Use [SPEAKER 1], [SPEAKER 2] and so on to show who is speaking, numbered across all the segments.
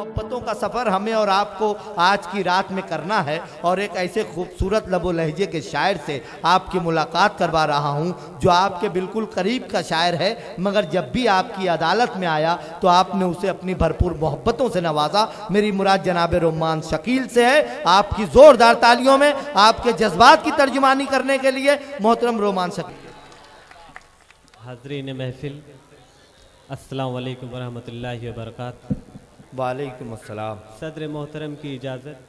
[SPEAKER 1] मोहब्बतों का सफ़र हमें और आपको आज की रात में करना है और एक ऐसे खूबसूरत लबो लहजे के शायर से आपकी मुलाकात करवा रहा हूँ जो आपके बिल्कुल करीब का शायर है, मगर जब भी आपकी अदालत में आया तो आपने उसे अपनी भरपूर मोहब्बतों से नवाजा। मेरी मुराद जनाब रोमान शकील से है। आपकी ज़ोरदार तालियों में आपके जज्बात की तर्जुमानी करने के लिए मोहतरम रोमान शकील।
[SPEAKER 2] हाज़रीन महफिल, अस्सलाम वालेकुम वरहमतुल्लाहि वबरकातुहू।
[SPEAKER 1] वालेकुम अस्सलाम।
[SPEAKER 2] सदर मोहतरम की इजाज़त।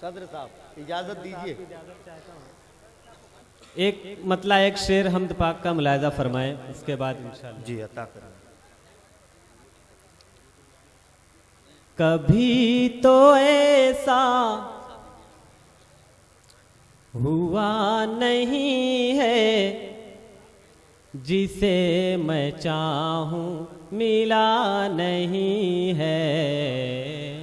[SPEAKER 1] सदर साहब इजाज़त दीजिए।
[SPEAKER 2] एक मतला एक शेर हमद पाक का मुलायजा फरमाएं, उसके बाद इंशाअल्लाह।
[SPEAKER 1] जी अता करें।
[SPEAKER 2] कभी तो ऐसा हुआ नहीं है जिसे मैं चाहूं मिला नहीं है।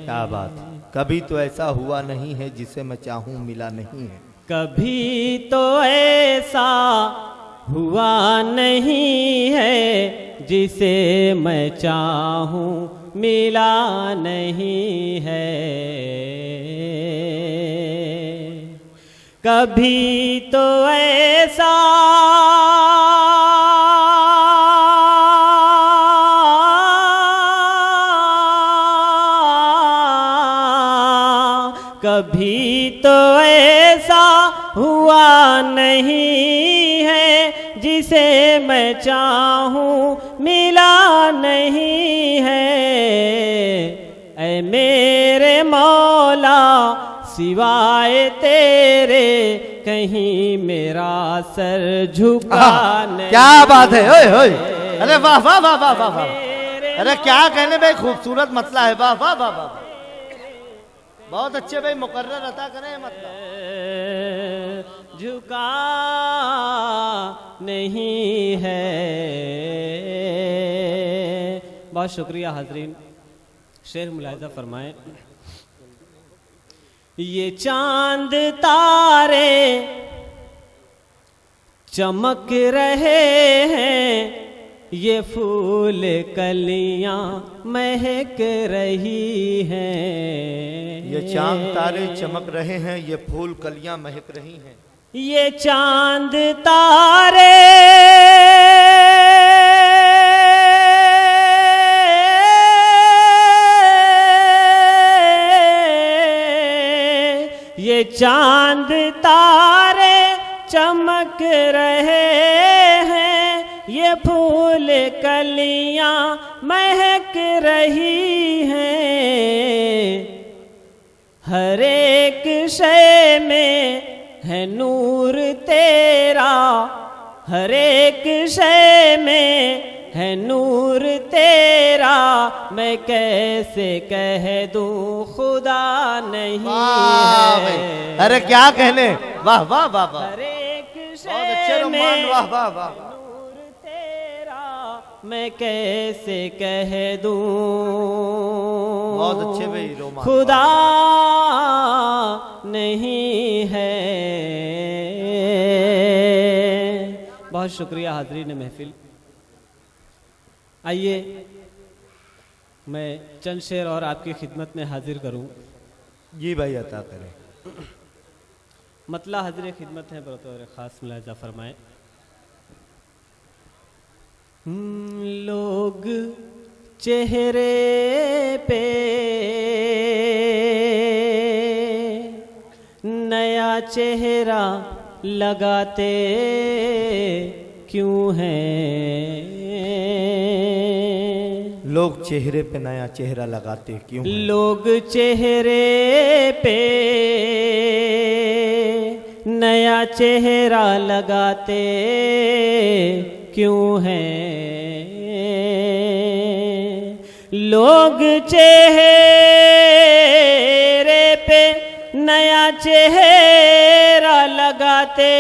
[SPEAKER 1] क्या बात है। कभी तो ऐसा हुआ नहीं है जिसे मैं चाहूं मिला नहीं है।
[SPEAKER 2] कभी तो ऐसा हुआ नहीं है जिसे मैं चाहूं मिला नहीं है। कभी तो ऐसा कभी तो ऐसा हुआ नहीं है जिसे मैं चाहूं मिला नहीं है। ऐ मेरे मौला सिवाय तेरे कहीं मेरा सर झुका नहीं।
[SPEAKER 1] क्या बात है। ओए ओए, अरे वाह वाह वाह वाह वाह वाह। अरे क्या कहने भाई, खूबसूरत मतला है। वाह वाह वाह वाह, बहुत अच्छे भाई, मुकर्रर अता करें मतलब।
[SPEAKER 2] झुका नहीं है। बहुत शुक्रिया हाजरीन। शेर मुलाहिजा फरमाएं। ये चांद तारे चमक रहे हैं, ये फूल कलियां महक रही हैं।
[SPEAKER 1] ये चांद तारे चमक रहे हैं, ये फूल कलियां महक रही हैं।
[SPEAKER 2] ये चांद तारे ये चांद तारे चमक रहे हैं, ये फूल कलियां महक रही हैं। हर एक शय में है नूर तेरा, हर एक शय में है नूर तेरा। मैं कैसे कह दूं खुदा नहीं है।
[SPEAKER 1] अरे क्या कहने, वाह वाह वाह वाह।
[SPEAKER 2] हर एक
[SPEAKER 1] बहुत अच्छे
[SPEAKER 2] शय
[SPEAKER 1] रोमान,
[SPEAKER 2] में
[SPEAKER 1] वाह वाह वाह।
[SPEAKER 2] नूर तेरा मैं कैसे कह दूं
[SPEAKER 1] बहुत अच्छे भाई रोमान।
[SPEAKER 2] खुदा नहीं है। बहुत शुक्रिया हाजरीन महफिल। आइए मैं चंद शेर और आपकी खिदमत में हाजिर करूं।
[SPEAKER 1] जी भाई अता करें।
[SPEAKER 2] मतला हाजिर खिदमत है, बतौर ख़ास मुलाहिजा फरमाएं। लोग चेहरे पे नया चेहरा लगाते क्यों हैं?
[SPEAKER 1] लोग चेहरे पे नया चेहरा लगाते क्यों हैं?
[SPEAKER 2] लोग चेहरे पे नया चेहरा लगाते क्यों हैं? लोग चेहरे पे नया चेहरा लगाते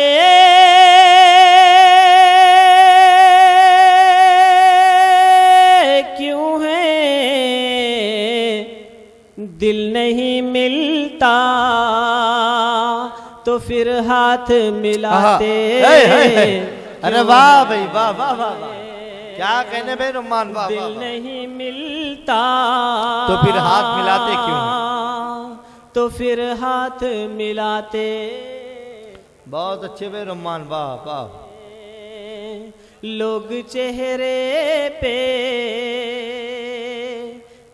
[SPEAKER 2] क्यों हैं? दिल नहीं मिलता तो फिर हाथ मिलाते।
[SPEAKER 1] अरे वाह भाई, वाह वाह वाह वाह। क्या कहने भाई रुमान, वाह
[SPEAKER 2] दिल
[SPEAKER 1] वाह, वाह।
[SPEAKER 2] नहीं मिलता
[SPEAKER 1] तो फिर हाथ मिलाते क्यों
[SPEAKER 2] तो फिर हाथ मिलाते।
[SPEAKER 1] बहुत अच्छे भाई रुमान, वाह वाह।
[SPEAKER 2] लोग चेहरे पे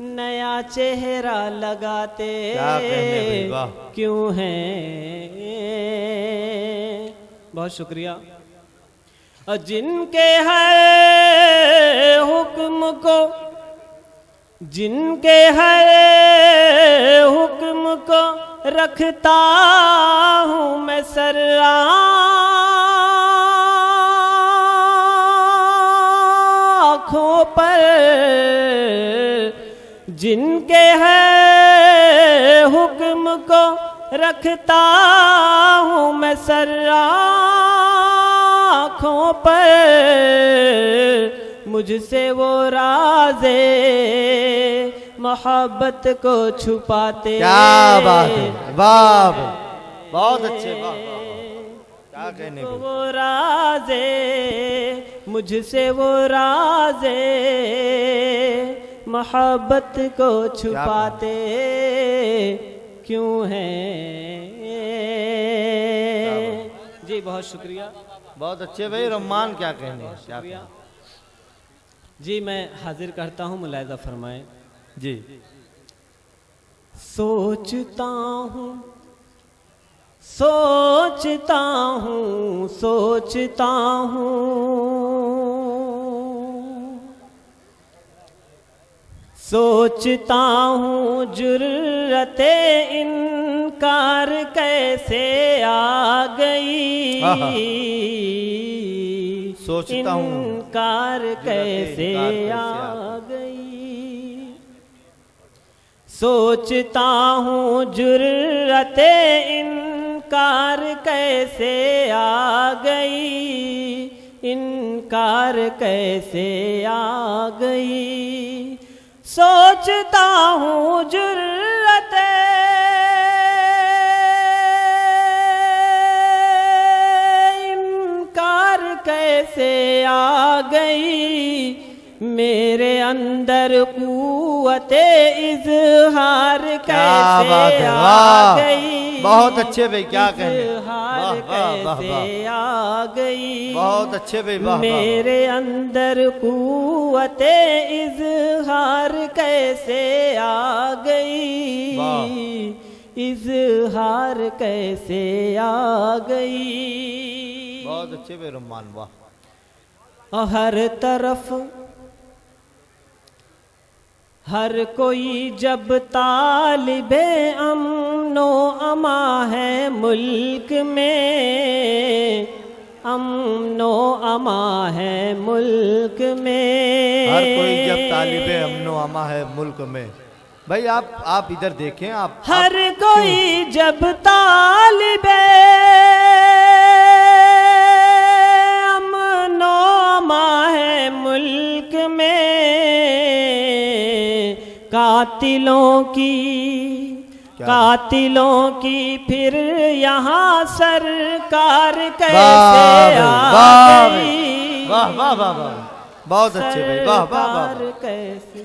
[SPEAKER 2] नया चेहरा लगाते
[SPEAKER 1] क्या कहने भाई, वाह।
[SPEAKER 2] क्यों है। बहुत शुक्रिया। और जिनके है हुक्म को, जिनके है हुक्म को रखता हूँ मैं सर आँखों पर, जिनके है हुक्म को रखता हूँ मैं सर आँखों पर, मुझसे वो राज़े मोहब्बत को छुपाते।
[SPEAKER 1] क्या बात है, वाह भाई, बहुत अच्छे, वाह वाह, क्या कहने भाई।
[SPEAKER 2] वो राज़े, मुझसे वो राज़े मोहब्बत को छुपाते क्यों हैं। जी बहुत शुक्रिया,
[SPEAKER 1] बहुत अच्छे भाई रुमान, क्या कहने, क्या
[SPEAKER 2] शुक्रिया।
[SPEAKER 1] कहने?
[SPEAKER 2] जी मैं हाजिर करता हूँ, मुलाहिज़ा फरमाएं।
[SPEAKER 1] जी।
[SPEAKER 2] सोचता हूँ सोचता हूँ सोचता हूँ, सोचता हूँ जुर्रते इनकार कैसे आ गई,
[SPEAKER 1] सोचता हूँ
[SPEAKER 2] इनकार कैसे आ गई, सोचता हूँ जुर्रते इनकार कैसे आ गई, इनकार कैसे आ गई, सोचता हूँ जुर्रते इनकार कैसे आ गई, मेरे अंदर कुव्वते इज़हार कैसे आ गई,
[SPEAKER 1] बहुत अच्छे भाई, क्या कहने,
[SPEAKER 2] इज़हार कैसे आ गई,
[SPEAKER 1] बहुत अच्छे भाई, वाह।
[SPEAKER 2] मेरे अंदर कुव्वते इज़हार कैसे आ गई, इज़हार कैसे आ गई।
[SPEAKER 1] बहुत अच्छे भाई रुमान, वाह।
[SPEAKER 2] हर तरफ हर कोई जब तालिबे अमनो अमा है मुल्क में, अमनो अमा है मुल्क में,
[SPEAKER 1] हर कोई जब तालिबे अमनो अमा है मुल्क में। भाई आप इधर देखें, आप
[SPEAKER 2] हर कोई जब तालिबे अमनो अमा है मुल्क में, कातिलों की फिर यहाँ सरकार कैसे आ गई,
[SPEAKER 1] वाह वाह वाह वाह, बहुत अच्छे भाई, वाह वाह वाह।
[SPEAKER 2] सरकार कैसे